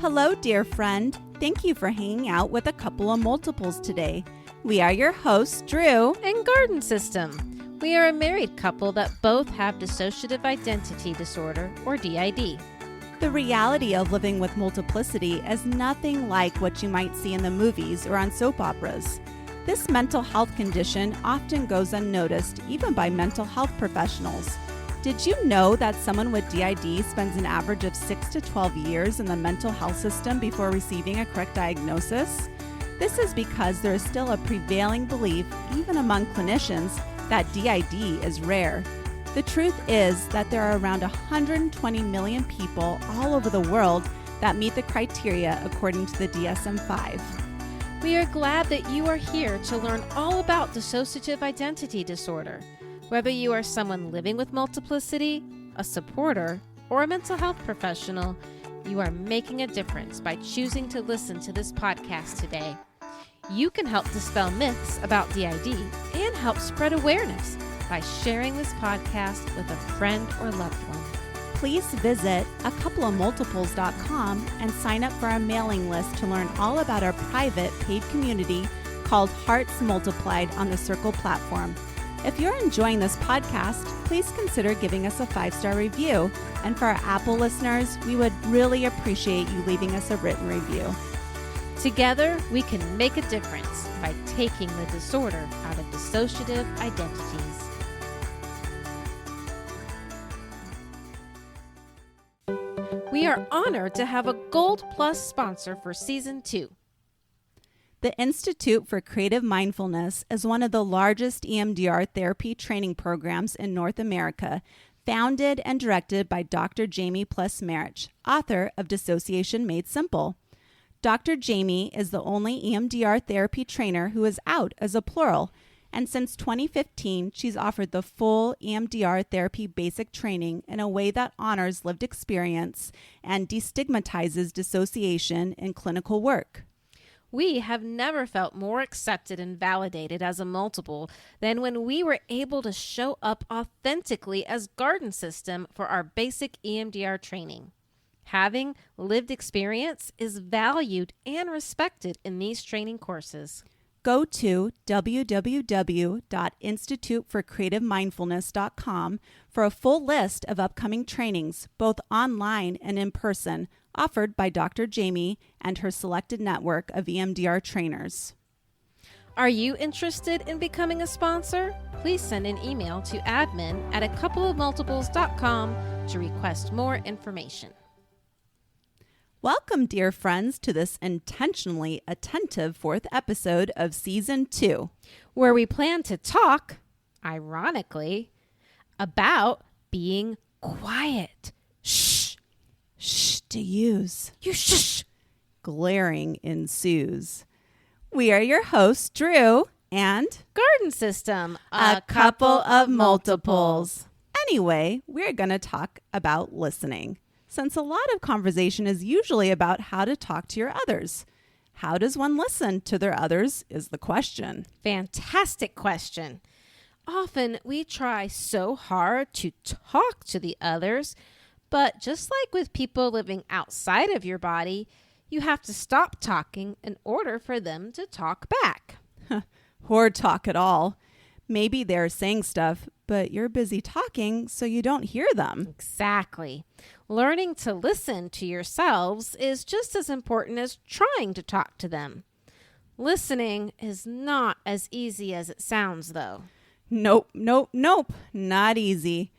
Hello, dear friend. Thank you for hanging out with a couple of multiples today. We are your hosts, Drew and Garden System. We are a married couple that both have dissociative identity disorder, or DID. The reality of living with multiplicity is nothing like what you might see in the movies or on soap operas. This mental health condition often goes unnoticed, even by mental health professionals. Did you know that someone with DID spends an average of 6 to 12 years in the mental health system before receiving a correct diagnosis? This is because there is still a prevailing belief, even among clinicians, that DID is rare. The truth is that there are around 120 million people all over the world that meet the criteria according to the DSM-5. We are glad that you are here to learn all about dissociative identity disorder. Whether you are someone living with multiplicity, a supporter, or a mental health professional, you are making a difference by choosing to listen to this podcast today. You can help dispel myths about DID and help spread awareness by sharing this podcast with a friend or loved one. Please visit acoupleofmultiples.com and sign up for our mailing list to learn all about our private paid community called Hearts Multiplied on the Circle platform. If you're enjoying this podcast, please consider giving us a 5-star review. And for our Apple listeners, we would really appreciate you leaving us a written review. Together, we can make a difference by taking the disorder out of dissociative identities. We are honored to have a Gold Plus sponsor for Season 2. The Institute for Creative Mindfulness is one of the largest EMDR therapy training programs in North America, founded and directed by Dr. Jamie Pless-Marich, author of Dissociation Made Simple. Dr. Jamie is the only EMDR therapy trainer who is out as a plural, and since 2015, she's offered the full EMDR therapy basic training in a way that honors lived experience and destigmatizes dissociation in clinical work. We have never felt more accepted and validated as a multiple than when we were able to show up authentically as Garden System for our basic EMDR training. Having lived experience is valued and respected in these training courses. Go to www.instituteforcreativemindfulness.com for a full list of upcoming trainings, both online and in person, offered by Dr. Jamie and her selected network of EMDR trainers. Are you interested in becoming a sponsor? Please send an email to admin@acoupleofmultiples.com to request more information. Welcome, dear friends, to this intentionally attentive 4th episode of Season 2, where we plan to talk, ironically, about being quiet. Shh. Shh to use. You shh. Glaring ensues. We are your hosts, Drew and Garden System, a couple of multiples. Anyway, we're going to talk about listening, since a lot of conversation is usually about how to talk to your others. How does one listen to their others is the question. Fantastic question. Often we try so hard to talk to the others, but just like with people living outside of your body, you have to stop talking in order for them to talk back. Or talk at all. Maybe they're saying stuff, but you're busy talking, so you don't hear them. Exactly. Learning to listen to yourselves is just as important as trying to talk to them. Listening is not as easy as it sounds, though. Nope. Not easy.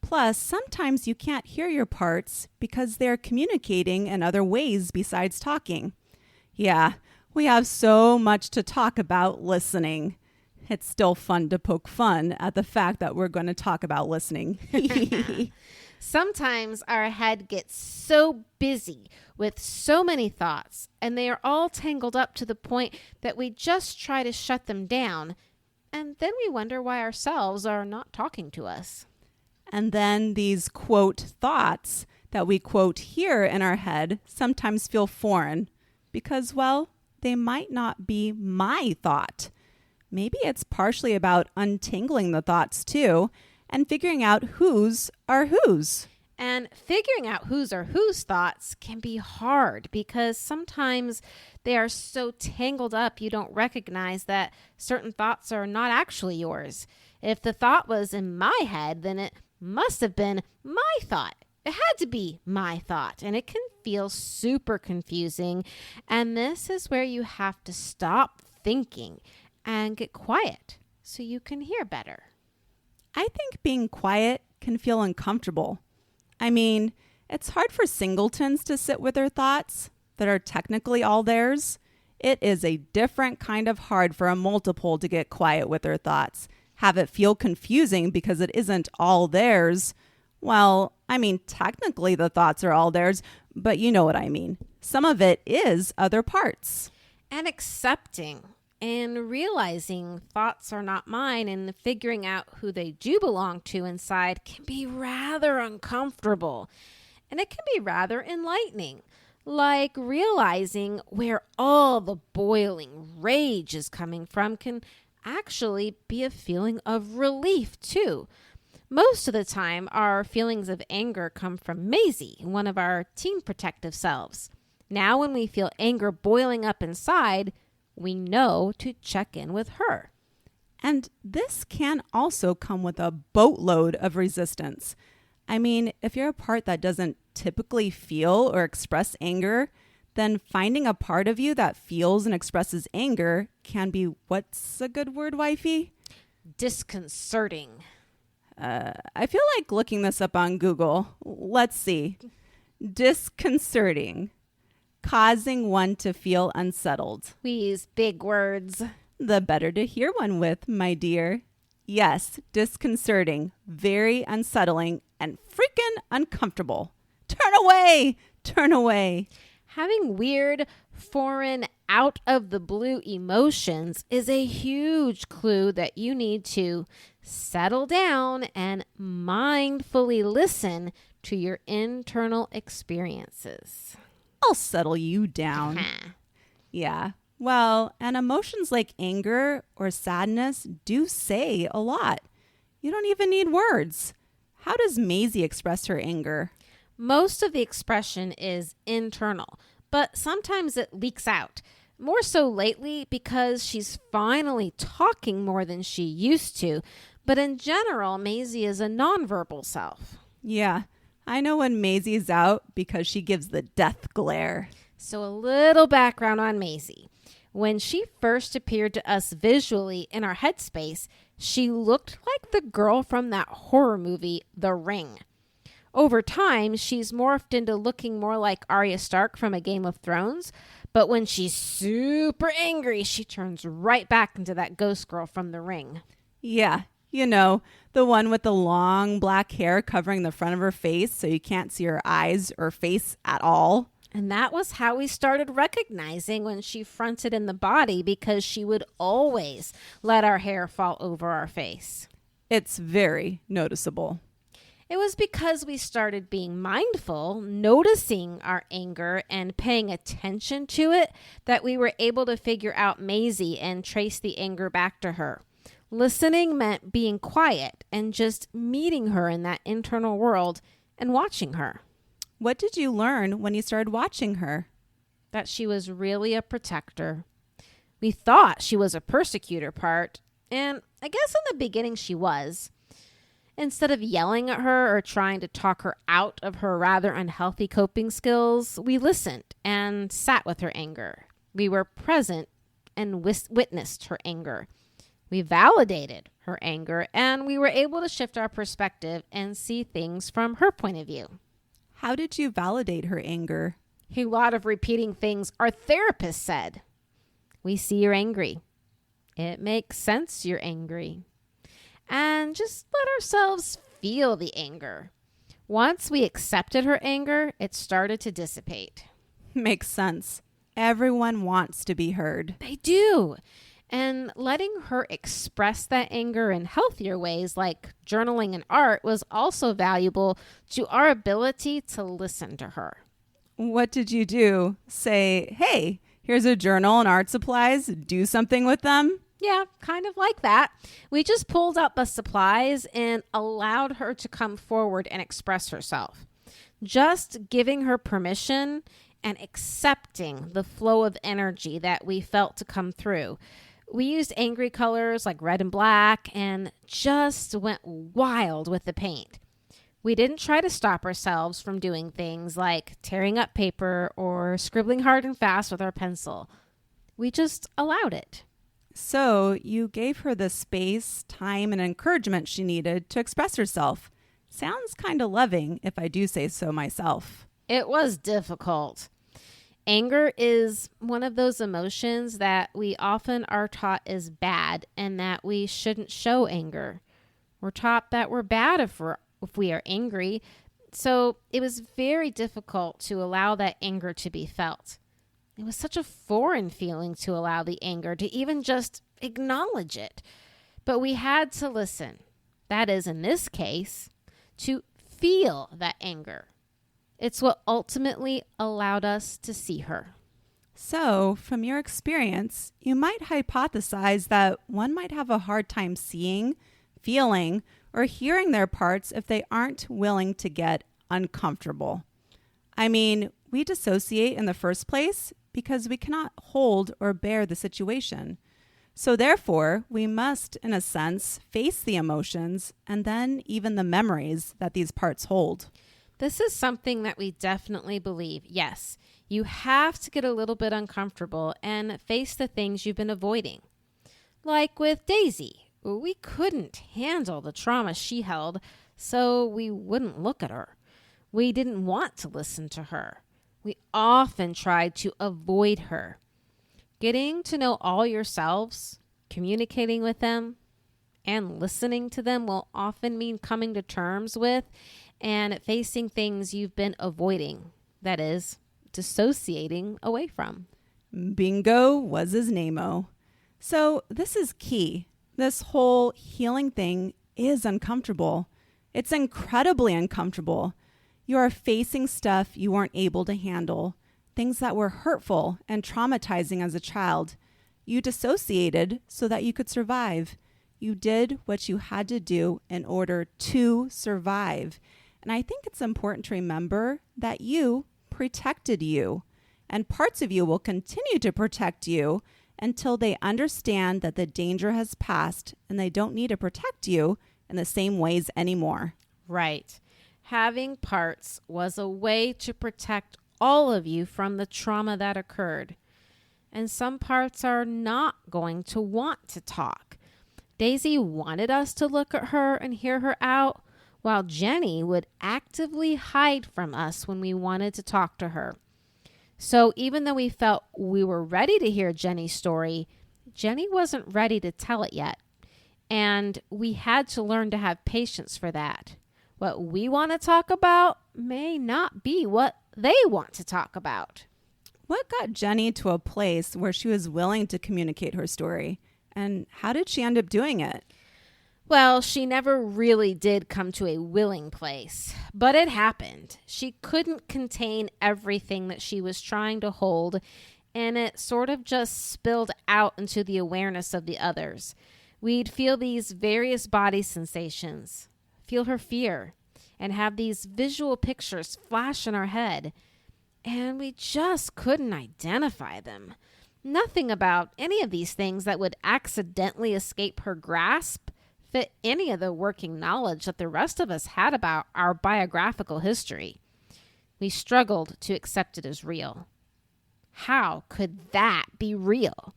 Plus, sometimes you can't hear your parts because they're communicating in other ways besides talking. Yeah, we have so much to talk about listening. It's still fun to poke fun at the fact that we're going to talk about listening. Sometimes our head gets so busy with so many thoughts, and they are all tangled up to the point that we just try to shut them down, and then we wonder why ourselves are not talking to us. And then these, quote, thoughts that we, quote, hear in our head sometimes feel foreign because, well, they might not be my thought. Maybe it's partially about untangling the thoughts too and figuring out whose are whose. And figuring out whose are whose thoughts can be hard because sometimes they are so tangled up you don't recognize that certain thoughts are not actually yours. If the thought was in my head, then it must have been my thought. It had to be my thought, and it can feel super confusing. And this is where you have to stop thinking and get quiet so you can hear better. I think being quiet can feel uncomfortable. I mean, it's hard for singletons to sit with their thoughts that are technically all theirs. It is a different kind of hard for a multiple to get quiet with their thoughts, have it feel confusing because it isn't all theirs. Well, I mean, technically the thoughts are all theirs, but you know what I mean. Some of it is other parts. And accepting and realizing thoughts are not mine and figuring out who they do belong to inside can be rather uncomfortable. And it can be rather enlightening, like realizing where all the boiling rage is coming from can actually be a feeling of relief too. Most of the time, our feelings of anger come from Maisie, one of our teen protective selves. Now, when we feel anger boiling up inside, we know to check in with her. And this can also come with a boatload of resistance. I mean, if you're a part that doesn't typically feel or express anger, then finding a part of you that feels and expresses anger can be, what's a good word, wifey? Disconcerting. I feel like looking this up on Google. Let's see. Disconcerting. Causing one to feel unsettled. We use big words. The better to hear one with, my dear. Yes, disconcerting, very unsettling, and freaking uncomfortable. Turn away! Turn away! Having weird, foreign, out of the blue emotions is a huge clue that you need to settle down and mindfully listen to your internal experiences. I'll settle you down. Yeah. Well, and emotions like anger or sadness do say a lot. You don't even need words. How does Maisie express her anger? Most of the expression is internal, but sometimes it leaks out. More so lately because she's finally talking more than she used to. But in general, Maisie is a nonverbal self. Yeah, I know when Maisie's out because she gives the death glare. So a little background on Maisie. When she first appeared to us visually in our headspace, she looked like the girl from that horror movie, The Ring. Over time, she's morphed into looking more like Arya Stark from A Game of Thrones, but when she's super angry, she turns right back into that ghost girl from The Ring. Yeah, you know, the one with the long black hair covering the front of her face so you can't see her eyes or face at all. And that was how we started recognizing when she fronted in the body because she would always let our hair fall over our face. It's very noticeable. It was because we started being mindful, noticing our anger and paying attention to it that we were able to figure out Maisie and trace the anger back to her. Listening meant being quiet and just meeting her in that internal world and watching her. What did you learn when you started watching her? That she was really a protector. We thought she was a persecutor part, and I guess in the beginning she was. Instead of yelling at her or trying to talk her out of her rather unhealthy coping skills, we listened and sat with her anger. We were present and witnessed her anger. We validated her anger, and we were able to shift our perspective and see things from her point of view. How did you validate her anger? A lot of repeating things our therapist said. We see you're angry. It makes sense you're angry. And just let ourselves feel the anger. Once we accepted her anger, it started to dissipate. Makes sense. Everyone wants to be heard. They do. And letting her express that anger in healthier ways like journaling and art was also valuable to our ability to listen to her. What did you do? Say, hey, here's a journal and art supplies. Do something with them? Yeah, kind of like that. We just pulled out the supplies and allowed her to come forward and express herself. Just giving her permission and accepting the flow of energy that we felt to come through. We used angry colors like red and black and just went wild with the paint. We didn't try to stop ourselves from doing things like tearing up paper or scribbling hard and fast with our pencil. We just allowed it. So you gave her the space, time, and encouragement she needed to express herself. Sounds kind of loving, if I do say so myself. It was difficult. Anger is one of those emotions that we often are taught is bad and that we shouldn't show anger. We're taught that we're bad if we are angry. So it was very difficult to allow that anger to be felt. It was such a foreign feeling to allow the anger, to even just acknowledge it. But we had to listen. That is, in this case, to feel that anger. It's what ultimately allowed us to see her. So, from your experience, you might hypothesize that one might have a hard time seeing, feeling, or hearing their parts if they aren't willing to get uncomfortable. I mean, we dissociate in the first place because we cannot hold or bear the situation. So therefore, we must, in a sense, face the emotions and then even the memories that these parts hold. This is something that we definitely believe. Yes, you have to get a little bit uncomfortable and face the things you've been avoiding. Like with Daisy, we couldn't handle the trauma she held, so we wouldn't look at her. We didn't want to listen to her. We often tried to avoid her. Getting to know all your selves, communicating with them, and listening to them will often mean coming to terms with and facing things you've been avoiding. That is, dissociating away from. Bingo was his name-o. So this is key. This whole healing thing is uncomfortable. It's incredibly uncomfortable. You are facing stuff you weren't able to handle, things that were hurtful and traumatizing as a child. You dissociated so that you could survive. You did what you had to do in order to survive. And I think it's important to remember that you protected you, and parts of you will continue to protect you until they understand that the danger has passed and they don't need to protect you in the same ways anymore. Right. Having parts was a way to protect all of you from the trauma that occurred. And some parts are not going to want to talk. Daisy wanted us to look at her and hear her out, while Jenny would actively hide from us when we wanted to talk to her. So even though we felt we were ready to hear Jenny's story, Jenny wasn't ready to tell it yet. And we had to learn to have patience for that. What we want to talk about may not be what they want to talk about. What got Jenny to a place where she was willing to communicate her story? And how did she end up doing it? Well, she never really did come to a willing place, but it happened. She couldn't contain everything that she was trying to hold, and it sort of just spilled out into the awareness of the others. We'd feel these various body sensations, feel her fear, and have these visual pictures flash in our head, and we just couldn't identify them. Nothing about any of these things that would accidentally escape her grasp fit any of the working knowledge that the rest of us had about our biographical history. We struggled to accept it as real. How could that be real?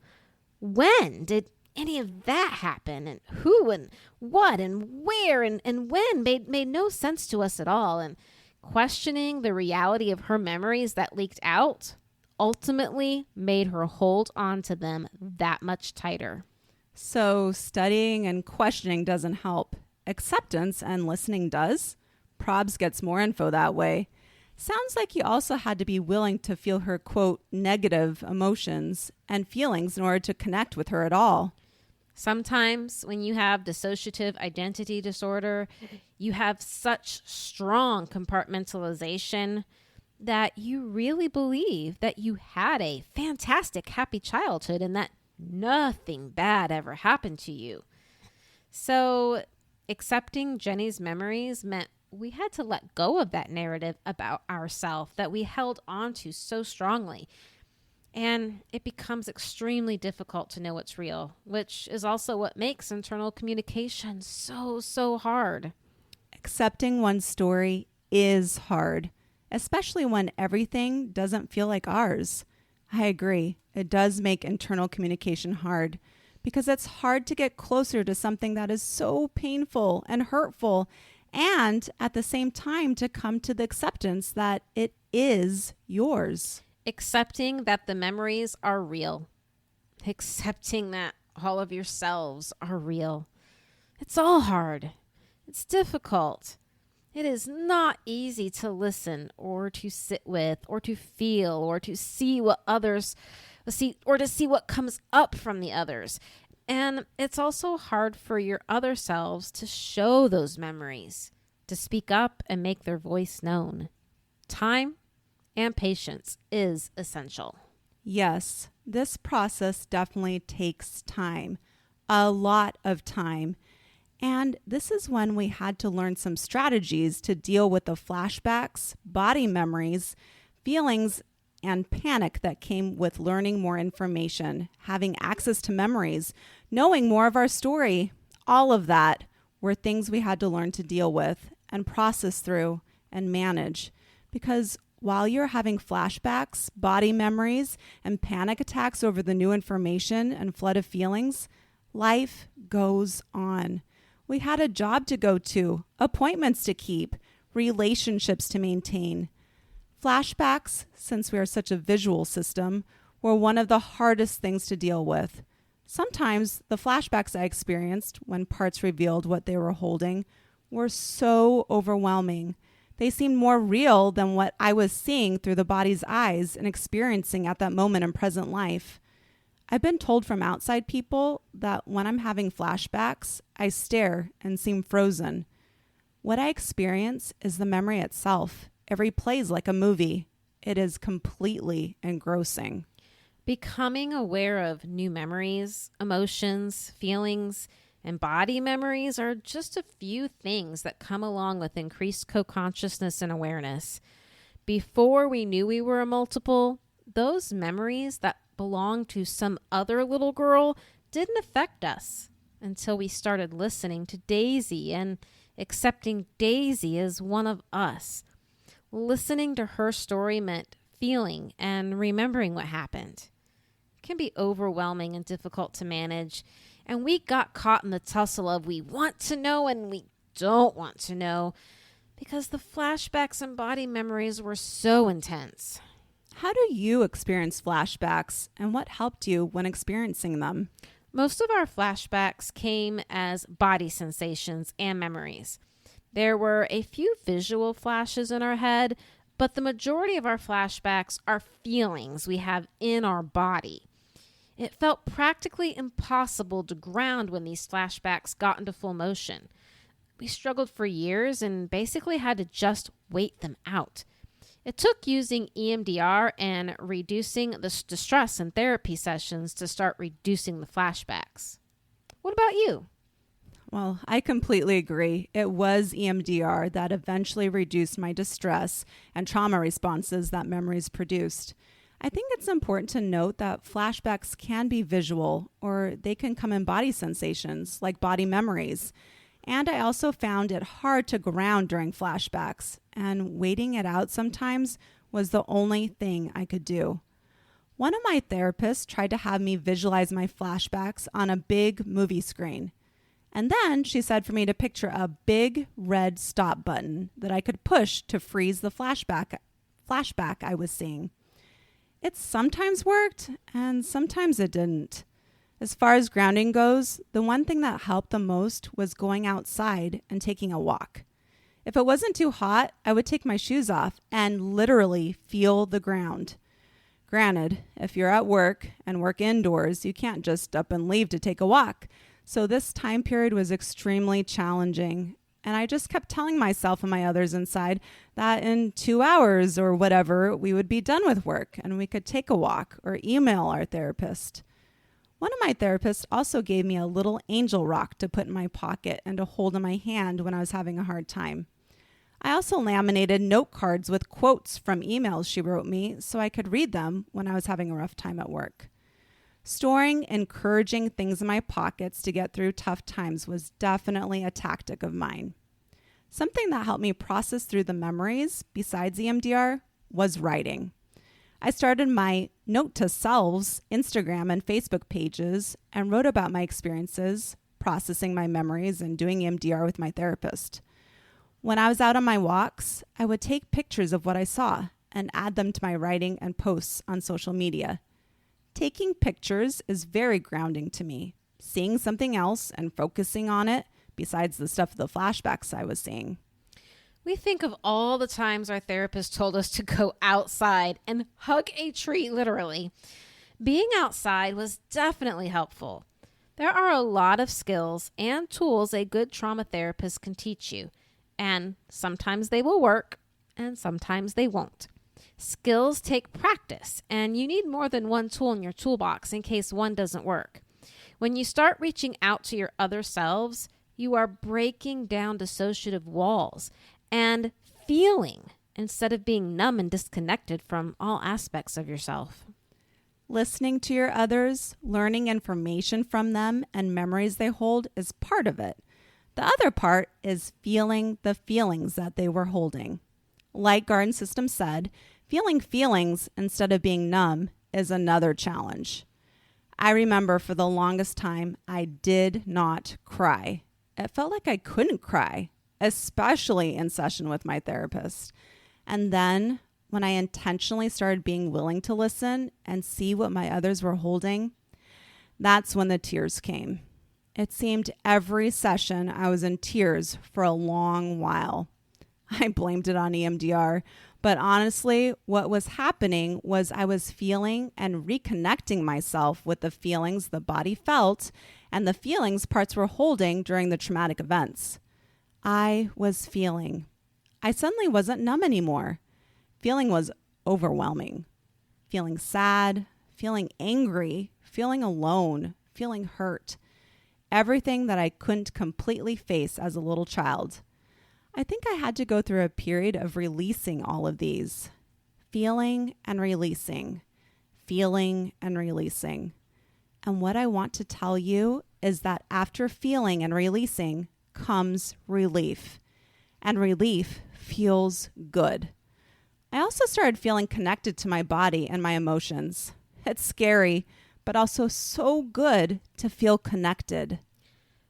When did any of that happen? And who and what and where and when made no sense to us at all. And questioning the reality of her memories that leaked out ultimately made her hold on to them that much tighter. So studying and questioning doesn't help. Acceptance and listening does. Probs gets more info that way. Sounds like you also had to be willing to feel her, quote, negative emotions and feelings in order to connect with her at all. Sometimes when you have dissociative identity disorder, you have such strong compartmentalization that you really believe that you had a fantastic, happy childhood and that nothing bad ever happened to you. So accepting Jenny's memories meant we had to let go of that narrative about ourselves that we held onto so strongly. And it becomes extremely difficult to know what's real, which is also what makes internal communication so hard. Accepting one's story is hard, especially when everything doesn't feel like ours. I agree. It does make internal communication hard because it's hard to get closer to something that is so painful and hurtful, and at the same time to come to the acceptance that it is yours. Accepting that the memories are real. Accepting that all of your selves are real. It's all hard. It's difficult. It is not easy to listen or to sit with or to feel or to see what others see or to see what comes up from the others. And it's also hard for your other selves to show those memories, to speak up and make their voice known. Time and patience is essential. Yes, this process definitely takes time, a lot of time. And this is when we had to learn some strategies to deal with the flashbacks, body memories, feelings, and panic that came with learning more information, having access to memories, knowing more of our story. All of that were things we had to learn to deal with and process through and manage. Because while you're having flashbacks, body memories, and panic attacks over the new information and flood of feelings, life goes on. We had a job to go to, appointments to keep, relationships to maintain. Flashbacks, since we are such a visual system, were one of the hardest things to deal with. Sometimes the flashbacks I experienced when parts revealed what they were holding were so overwhelming. They seemed more real than what I was seeing through the body's eyes and experiencing at that moment in present life. I've been told from outside people that when I'm having flashbacks, I stare and seem frozen. What I experience is the memory itself. It replays like a movie. It is completely engrossing. Becoming aware of new memories, emotions, feelings, and body memories are just a few things that come along with increased co-consciousness and awareness. Before we knew we were a multiple, those memories that belonged to some other little girl didn't affect us until we started listening to Daisy and accepting Daisy as one of us. Listening to her story meant feeling and remembering what happened. It can be overwhelming and difficult to manage, and we got caught in the tussle of we want to know and we don't want to know because the flashbacks and body memories were so intense. How do you experience flashbacks, and what helped you when experiencing them? Most of our flashbacks came as body sensations and memories. There were a few visual flashes in our head, but the majority of our flashbacks are feelings we have in our body. It felt practically impossible to ground when these flashbacks got into full motion. We struggled for years and basically had to just wait them out. It took using EMDR and reducing the distress in therapy sessions to start reducing the flashbacks. What about you? Well, I completely agree. It was EMDR that eventually reduced my distress and trauma responses that memories produced. I think it's important to note that flashbacks can be visual, or they can come in body sensations like body memories. And I also found it hard to ground during flashbacks, and waiting it out sometimes was the only thing I could do. One of my therapists tried to have me visualize my flashbacks on a big movie screen. And then she said for me to picture a big red stop button that I could push to freeze the flashback I was seeing. It sometimes worked, and sometimes it didn't. As far as grounding goes, the one thing that helped the most was going outside and taking a walk. If it wasn't too hot, I would take my shoes off and literally feel the ground. Granted, if you're at work and work indoors, you can't just up and leave to take a walk. So this time period was extremely challenging. And I just kept telling myself and my others inside that in 2 hours or whatever, we would be done with work and we could take a walk or email our therapist. One of my therapists also gave me a little angel rock to put in my pocket and to hold in my hand when I was having a hard time. I also laminated note cards with quotes from emails she wrote me so I could read them when I was having a rough time at work. Storing encouraging things in my pockets to get through tough times was definitely a tactic of mine. Something that helped me process through the memories, besides EMDR, was writing. I started my Note to Selves Instagram and Facebook pages and wrote about my experiences, processing my memories, and doing EMDR with my therapist. When I was out on my walks, I would take pictures of what I saw and add them to my writing and posts on social media. Taking pictures is very grounding to me. Seeing something else and focusing on it, besides the stuff of the flashbacks I was seeing. We think of all the times our therapist told us to go outside and hug a tree, literally. Being outside was definitely helpful. There are a lot of skills and tools a good trauma therapist can teach you, and sometimes they will work and sometimes they won't. Skills take practice, and you need more than one tool in your toolbox in case one doesn't work. When you start reaching out to your other selves, you are breaking down dissociative walls and feeling instead of being numb and disconnected from all aspects of yourself. Listening to your others, learning information from them and memories they hold is part of it. The other part is feeling the feelings that they were holding. Like Garden System said, feeling feelings instead of being numb is another challenge. I remember for the longest time, I did not cry. It felt like I couldn't cry, especially in session with my therapist. And then when I intentionally started being willing to listen and see what my others were holding, that's when the tears came. It seemed every session I was in tears for a long while. I blamed it on EMDR, but honestly, what was happening was I was feeling and reconnecting myself with the feelings the body felt and the feelings parts were holding during the traumatic events. I was feeling. I suddenly wasn't numb anymore. Feeling was overwhelming. Feeling sad, feeling angry, feeling alone, feeling hurt. Everything that I couldn't completely face as a little child. I think I had to go through a period of releasing all of these. Feeling and releasing. Feeling and releasing. And what I want to tell you is that after feeling and releasing comes relief. And relief feels good. I also started feeling connected to my body and my emotions. It's scary, but also so good to feel connected.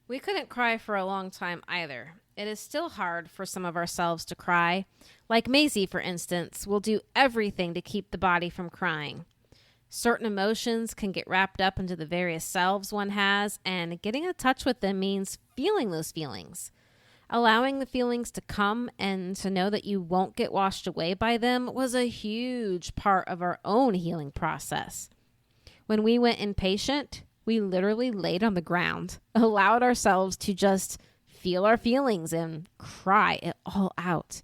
We couldn't cry for a long time either. It is still hard for some of ourselves to cry. Like Maisie, for instance, will do everything to keep the body from crying. Certain emotions can get wrapped up into the various selves one has, and getting in touch with them means feeling those feelings. Allowing the feelings to come and to know that you won't get washed away by them was a huge part of our own healing process. When we went inpatient, we literally laid on the ground, allowed ourselves to just feel our feelings and cry it all out.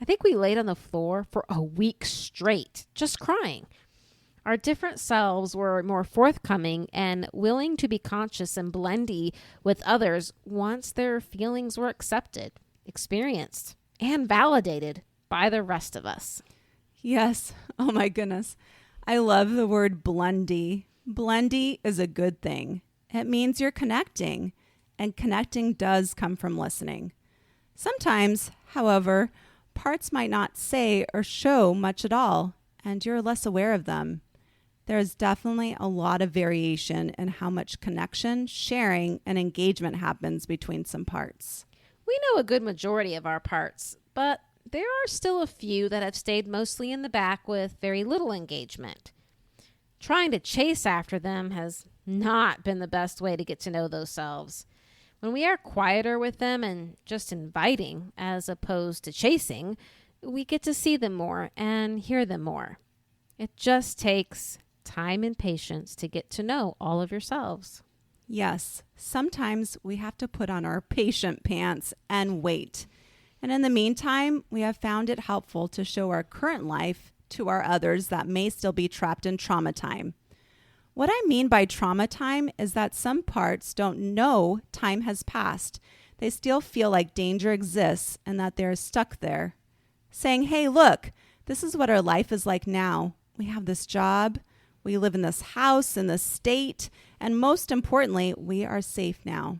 I think we laid on the floor for a week straight, just crying. Our different selves were more forthcoming and willing to be conscious and blendy with others once their feelings were accepted, experienced, and validated by the rest of us. Yes. Oh my goodness. I love the word blendy. Blendy is a good thing. It means you're connecting, and connecting does come from listening. Sometimes, however, parts might not say or show much at all, and you're less aware of them. There is definitely a lot of variation in how much connection, sharing, and engagement happens between some parts. We know a good majority of our parts, but there are still a few that have stayed mostly in the back with very little engagement. Trying to chase after them has not been the best way to get to know those selves. When we are quieter with them and just inviting as opposed to chasing, we get to see them more and hear them more. It just takes time and patience to get to know all of yourselves. Yes, sometimes we have to put on our patient pants and wait. And in the meantime, we have found it helpful to show our current life to our others that may still be trapped in trauma time. What I mean by trauma time is that some parts don't know time has passed. they still feel like danger exists and that they're stuck there. Saying, hey, look, this is what our life is like now. We have this job, we live in this house, in this state, and most importantly, we are safe now.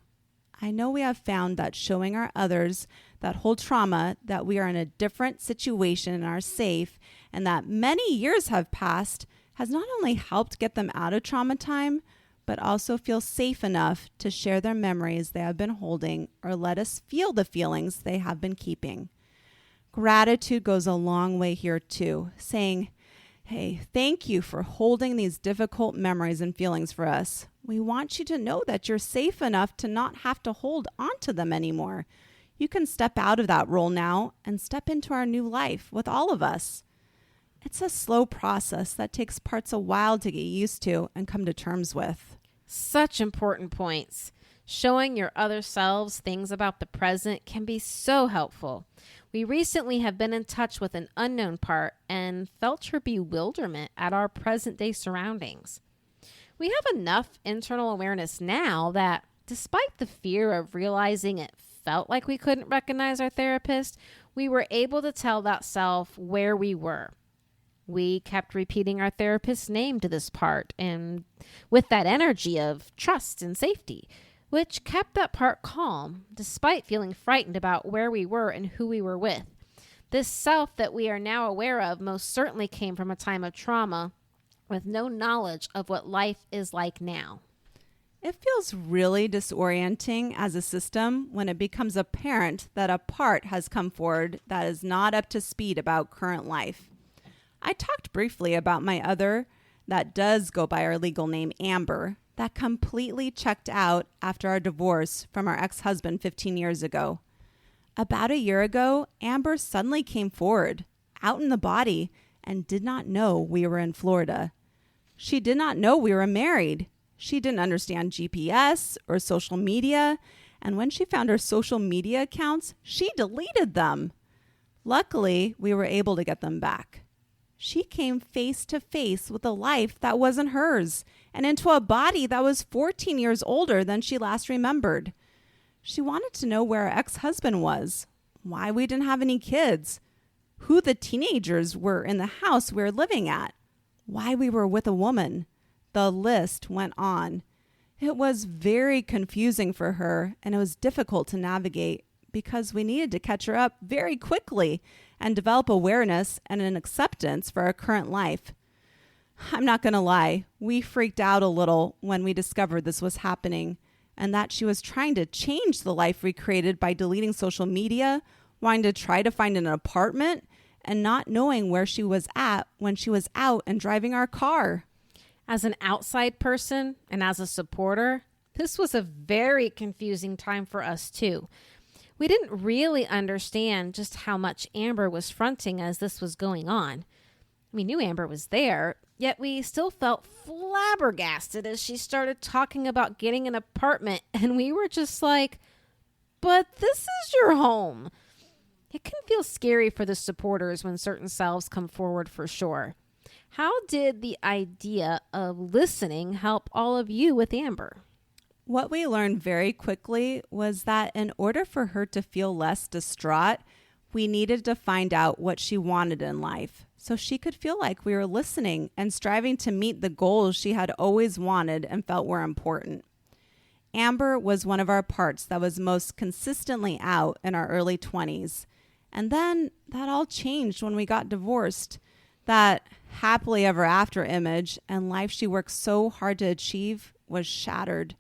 I know we have found that showing our others that hold trauma that we are in a different situation and are safe, and that many years have passed, has not only helped get them out of trauma time, but also feel safe enough to share their memories they have been holding or let us feel the feelings they have been keeping. Gratitude goes a long way here too, saying, hey, thank you for holding these difficult memories and feelings for us. We want you to know that you're safe enough to not have to hold on to them anymore. You can step out of that role now and step into our new life with all of us. It's a slow process that takes parts a while to get used to and come to terms with. Such important points. Showing your other selves things about the present can be so helpful. We recently have been in touch with an unknown part and felt her bewilderment at our present day surroundings. We have enough internal awareness now that despite the fear of realizing it felt like we couldn't recognize our therapist, we were able to tell that self where we were. We kept repeating our therapist's name to this part and with that energy of trust and safety, which kept that part calm despite feeling frightened about where we were and who we were with. This self that we are now aware of most certainly came from a time of trauma with no knowledge of what life is like now. It feels really disorienting as a system when it becomes apparent that a part has come forward that is not up to speed about current life. I talked briefly about my other that does go by our legal name Amber, that completely checked out after our divorce from our ex-husband 15 years ago. About a year ago, Amber suddenly came forward, out in the body, and did not know we were in Florida. She did not know we were married. She didn't understand GPS or social media, and when she found our social media accounts, she deleted them. Luckily, we were able to get them back. She came face to face with a life that wasn't hers and into a body that was 14 years older than she last remembered. She wanted to know where our ex-husband was, why we didn't have any kids, who the teenagers were in the house we were living at, why we were with a woman. The list went on. It was very confusing for her, and it was difficult to navigate because we needed to catch her up very quickly and develop awareness and an acceptance for our current life. I'm not going to lie, we freaked out a little when we discovered this was happening and that she was trying to change the life we created by deleting social media, wanting to try to find an apartment, and not knowing where she was at when she was out and driving our car. As an outside person and as a supporter, this was a very confusing time for us too. We didn't really understand just how much Amber was fronting as this was going on. We knew Amber was there, yet we still felt flabbergasted as she started talking about getting an apartment, and we were just like, but this is your home. It can feel scary for the supporters when certain selves come forward for sure. How did the idea of listening help all of you with Amber? What we learned very quickly was that in order for her to feel less distraught, we needed to find out what she wanted in life so she could feel like we were listening and striving to meet the goals she had always wanted and felt were important. Amber was one of our parts that was most consistently out in our early 20s. And then that all changed when we got divorced. That happily ever after image and life she worked so hard to achieve was shattered,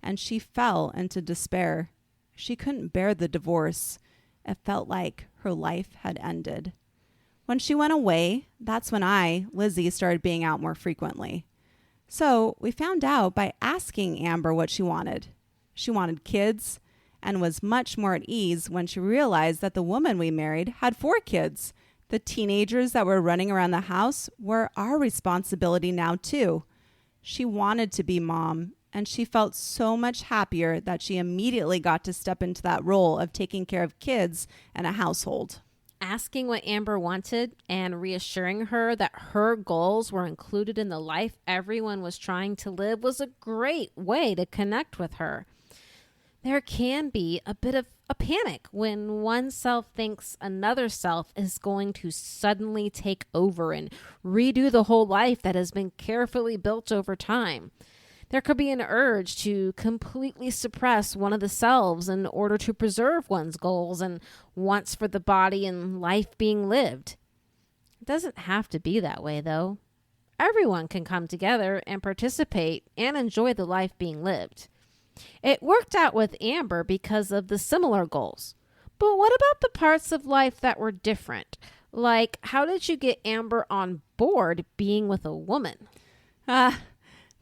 and she fell into despair. She couldn't bear the divorce. It felt like her life had ended. When she went away, that's when I, Lizzie, started being out more frequently. So we found out by asking Amber what she wanted. She wanted kids and was much more at ease when she realized that the woman we married had 4 kids. The teenagers that were running around the house were our responsibility now too. She wanted to be mom, and she felt so much happier that she immediately got to step into that role of taking care of kids and a household. Asking what Amber wanted and reassuring her that her goals were included in the life everyone was trying to live was a great way to connect with her. There can be a bit of a panic when one self thinks another self is going to suddenly take over and redo the whole life that has been carefully built over time. There could be an urge to completely suppress one of the selves in order to preserve one's goals and wants for the body and life being lived. It doesn't have to be that way, though. Everyone can come together and participate and enjoy the life being lived. It worked out with Amber because of the similar goals. But what about the parts of life that were different? Like, how did you get Amber on board being with a woman?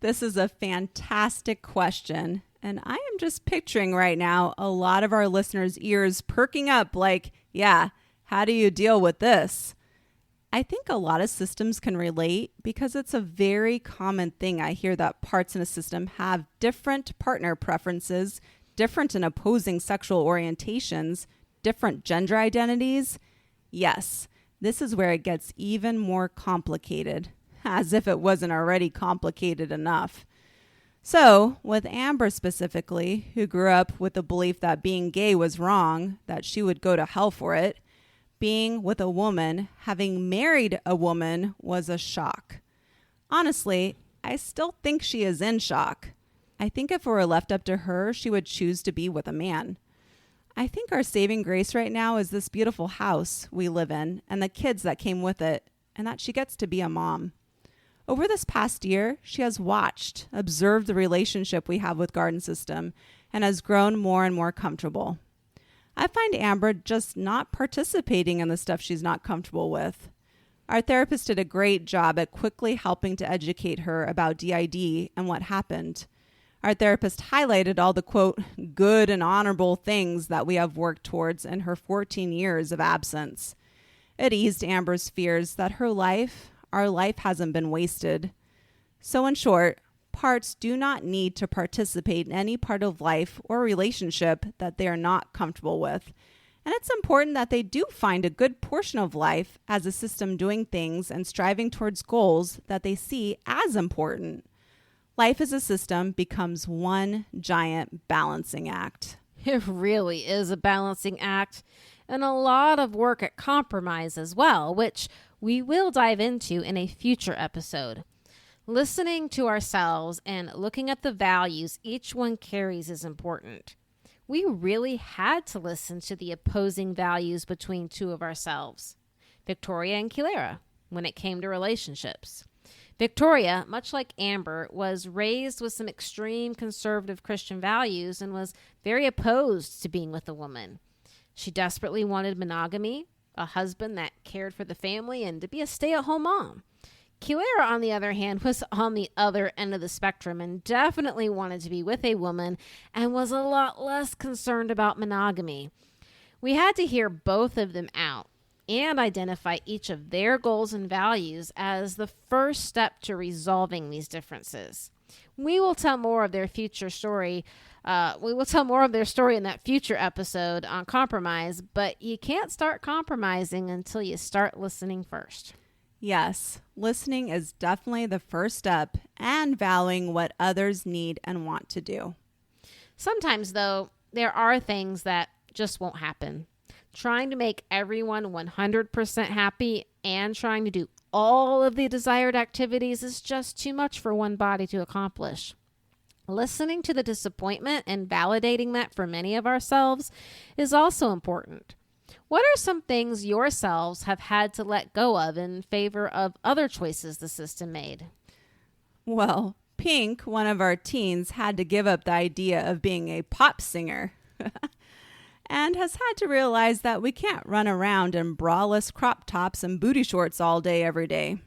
This is a fantastic question. And I am just picturing right now a lot of our listeners' ears perking up like, yeah, how do you deal with this? I think a lot of systems can relate because it's a very common thing. I hear that parts in a system have different partner preferences, different and opposing sexual orientations, different gender identities. Yes, this is where it gets even more complicated, as if it wasn't already complicated enough. So, with Amber specifically, who grew up with the belief that being gay was wrong, that she would go to hell for it, being with a woman, having married a woman, was a shock. Honestly, I still think she is in shock. I think if it were left up to her, she would choose to be with a man. I think our saving grace right now is this beautiful house we live in and the kids that came with it, and that she gets to be a mom. Over this past year, she has watched, observed the relationship we have with Garden System, and has grown more and more comfortable. I find Amber just not participating in the stuff she's not comfortable with. Our therapist did a great job at quickly helping to educate her about DID and what happened. Our therapist highlighted all the, quote, good and honorable things that we have worked towards in her 14 years of absence. It eased Amber's fears that our life hasn't been wasted. So in short, parts do not need to participate in any part of life or relationship that they are not comfortable with. And it's important that they do find a good portion of life as a system doing things and striving towards goals that they see as important. Life as a system becomes one giant balancing act. It really is a balancing act, and a lot of work at compromise as well, which we will dive into in a future episode. Listening to ourselves and looking at the values each one carries is important. We really had to listen to the opposing values between two of ourselves, Victoria and Kilera, when it came to relationships. Victoria, much like Amber, was raised with some extreme conservative Christian values and was very opposed to being with a woman. She desperately wanted monogamy, a husband that cared for the family, and to be a stay-at-home mom. Kilera, on the other hand, was on the other end of the spectrum and definitely wanted to be with a woman and was a lot less concerned about monogamy. We had to hear both of them out and identify each of their goals and values as the first step to resolving these differences. We will tell more of their story in that future episode on compromise, but you can't start compromising until you start listening first. Yes, listening is definitely the first step, and valuing what others need and want to do. Sometimes, though, there are things that just won't happen. Trying to make everyone 100% happy and trying to do all of the desired activities is just too much for one body to accomplish. Listening to the disappointment and validating that for many of ourselves is also important. What are some things yourselves have had to let go of in favor of other choices the system made? Well, Pink, one of our teens, had to give up the idea of being a pop singer and has had to realize that we can't run around in braless crop tops and booty shorts all day every day.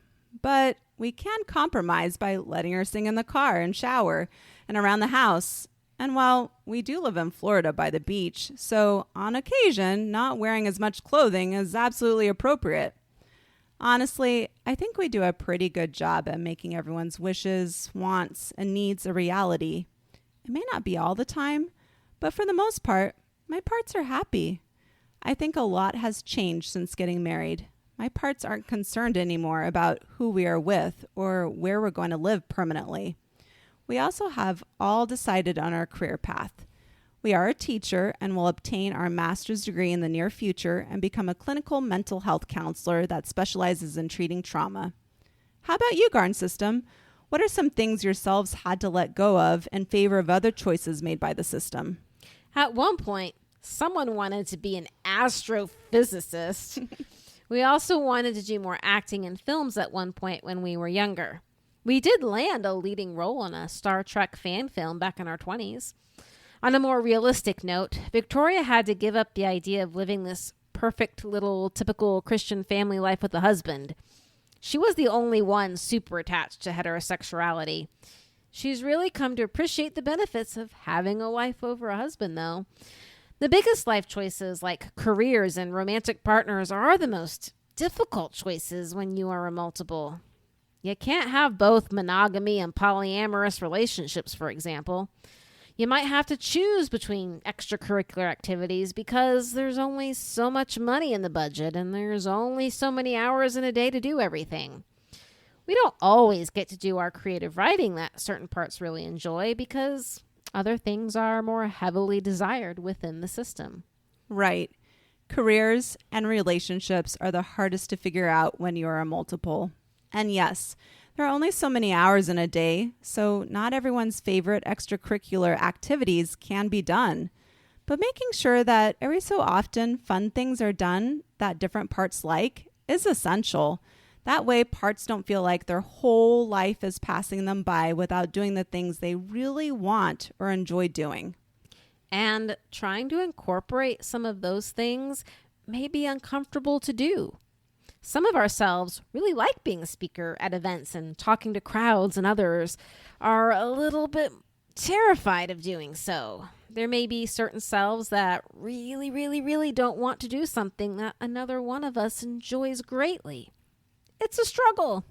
But we can compromise by letting her sing in the car and shower and around the house. And while we do live in Florida by the beach, so on occasion, not wearing as much clothing is absolutely appropriate. Honestly, I think we do a pretty good job at making everyone's wishes, wants, and needs a reality. It may not be all the time, but for the most part, my parts are happy. I think a lot has changed since getting married. My parts aren't concerned anymore about who we are with or where we're going to live permanently. We also have all decided on our career path. We are a teacher and will obtain our master's degree in the near future and become a clinical mental health counselor that specializes in treating trauma. How about you, Garn System? What are some things yourselves had to let go of in favor of other choices made by the system? At one point, someone wanted to be an astrophysicist. We also wanted to do more acting in films at one point when we were younger. We did land a leading role in a Star Trek fan film back in our 20s. On a more realistic note, Victoria had to give up the idea of living this perfect little typical Christian family life with a husband. She was the only one super attached to heterosexuality. She's really come to appreciate the benefits of having a wife over a husband, though. The biggest life choices, like careers and romantic partners, are the most difficult choices when you are a multiple. You can't have both monogamy and polyamorous relationships, for example. You might have to choose between extracurricular activities because there's only so much money in the budget and there's only so many hours in a day to do everything. We don't always get to do our creative writing that certain parts really enjoy because other things are more heavily desired within the system. Right. Careers and relationships are the hardest to figure out when you are a multiple. And yes, there are only so many hours in a day, so not everyone's favorite extracurricular activities can be done. But making sure that every so often fun things are done that different parts like is essential. That way, parts don't feel like their whole life is passing them by without doing the things they really want or enjoy doing. And trying to incorporate some of those things may be uncomfortable to do. Some of ourselves really like being a speaker at events and talking to crowds, and others are a little bit terrified of doing so. There may be certain selves that really don't want to do something that another one of us enjoys greatly. It's a struggle.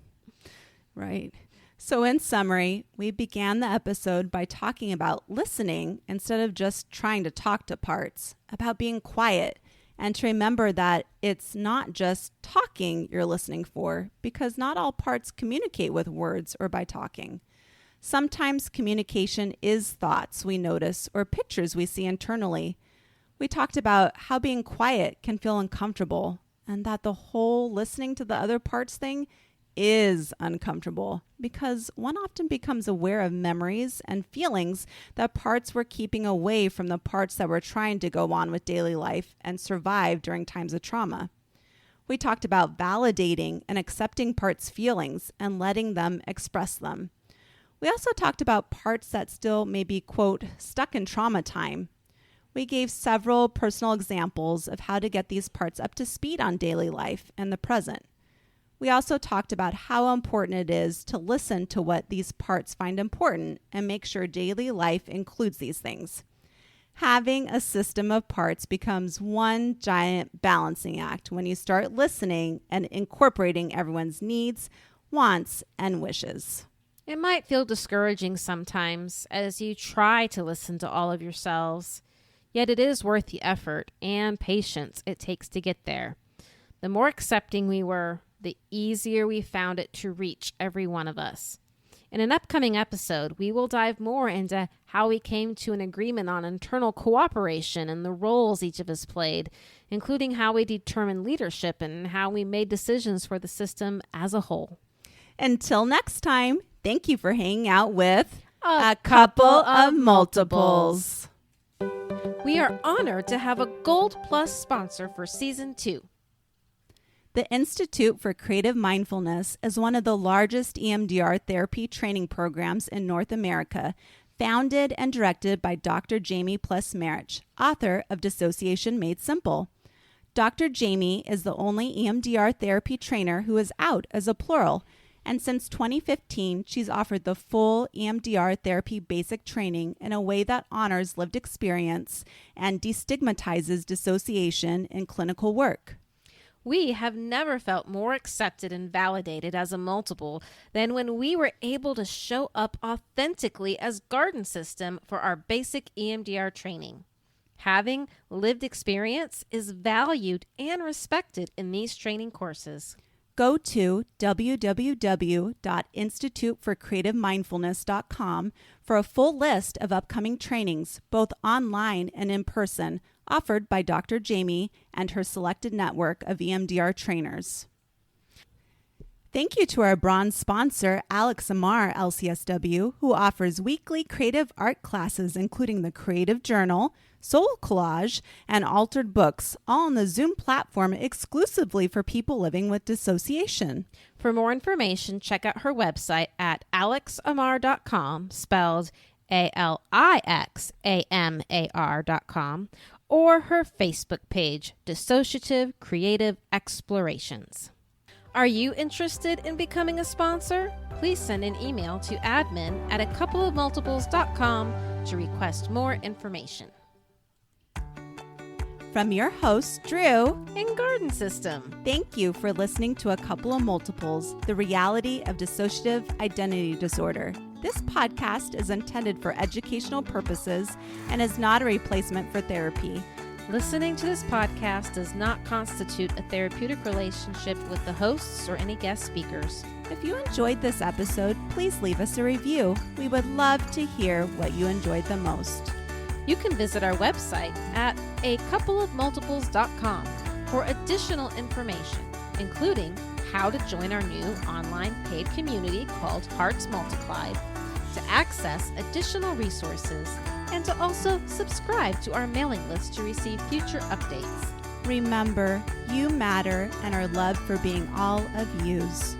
Right. So in summary, we began the episode by talking about listening instead of just trying to talk to parts, about being quiet, and to remember that it's not just talking you're listening for, because not all parts communicate with words or by talking. Sometimes communication is thoughts we notice or pictures we see internally. We talked about how being quiet can feel uncomfortable and that the whole listening to the other parts thing is uncomfortable because one often becomes aware of memories and feelings that parts were keeping away from the parts that were trying to go on with daily life and survive during times of trauma. We talked about validating and accepting parts' feelings and letting them express them. We also talked about parts that still may be, quote, stuck in trauma time. We gave several personal examples of how to get these parts up to speed on daily life and the present. We also talked about how important it is to listen to what these parts find important and make sure daily life includes these things. Having a system of parts becomes one giant balancing act when you start listening and incorporating everyone's needs, wants, and wishes. It might feel discouraging sometimes as you try to listen to all of yourselves, yet it is worth the effort and patience it takes to get there. The more accepting we were, the easier we found it to reach every one of us. In an upcoming episode, we will dive more into how we came to an agreement on internal cooperation and the roles each of us played, including how we determined leadership and how we made decisions for the system as a whole. Until next time, thank you for hanging out with a couple of multiples. We are honored to have a Gold Plus sponsor for Season 2. The Institute for Creative Mindfulness is one of the largest EMDR therapy training programs in North America, founded and directed by Dr. Jamie Pless-Marich, author of Dissociation Made Simple. Dr. Jamie is the only EMDR therapy trainer who is out as a plural, and since 2015, she's offered the full EMDR therapy basic training in a way that honors lived experience and destigmatizes dissociation in clinical work. We have never felt more accepted and validated as a multiple than when we were able to show up authentically as Garden System for our basic EMDR training. Having lived experience is valued and respected in these training courses. go to www.instituteforcreativemindfulness.com for a full list of upcoming trainings, both online and in person, offered by Dr. Jamie and her selected network of EMDR trainers. Thank you to our bronze sponsor, Alex Amar, LCSW, who offers weekly creative art classes, including the Creative Journal, Soul Collage, and Altered Books, all on the Zoom platform exclusively for people living with dissociation. For more information, check out her website at alexamar.com, spelled ALIXAMAR.com, or her Facebook page, Dissociative Creative Explorations. Are you interested in becoming a sponsor? Please send an email to admin@acoupleofmultiples.com to request more information. From your host, Drew, And Garden System. thank you for listening to A Couple of Multiples, the reality of dissociative identity disorder. This podcast is intended for educational purposes and is not a replacement for therapy. Listening to this podcast does not constitute a therapeutic relationship with the hosts or any guest speakers. If you enjoyed this episode, please leave us a review. We would love to hear what you enjoyed the most. You can visit our website at acoupleofmultiples.com for additional information, including how to join our new online paid community called Hearts Multiplied, to access additional resources, and to also subscribe to our mailing list to receive future updates. Remember, you matter and are loved for being all of yous.